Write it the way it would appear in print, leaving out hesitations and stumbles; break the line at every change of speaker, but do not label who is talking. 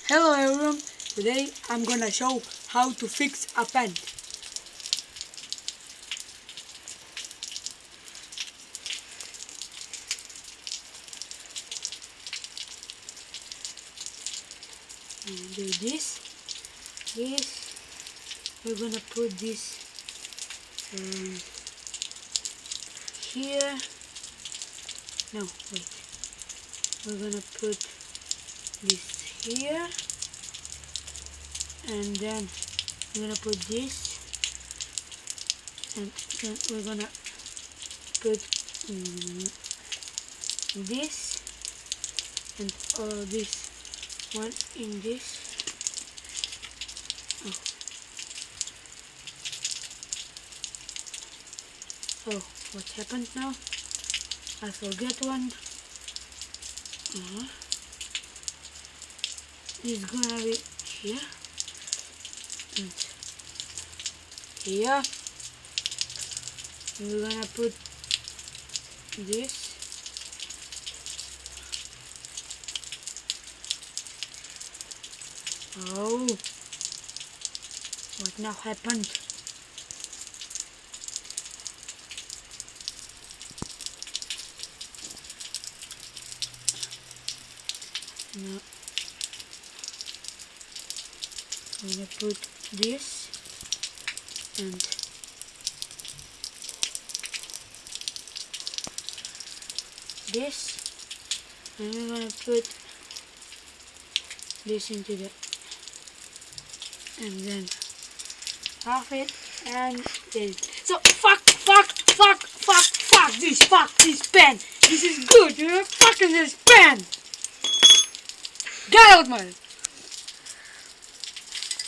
Hello everyone, today I'm gonna show how to fix a pen. And do this, we're gonna put this here, no wait, we're gonna put this here, and then we're gonna put this, and then we're gonna put this, and this one in this. Oh, what happened now? I forget one. It's gonna be here and here. We're gonna put this. Oh, what now happened? Now I'm gonna put this and this, and we're gonna put this into the, and then half it, and then so fuck this pen. This is good, you're fucking this pen. Get out, man.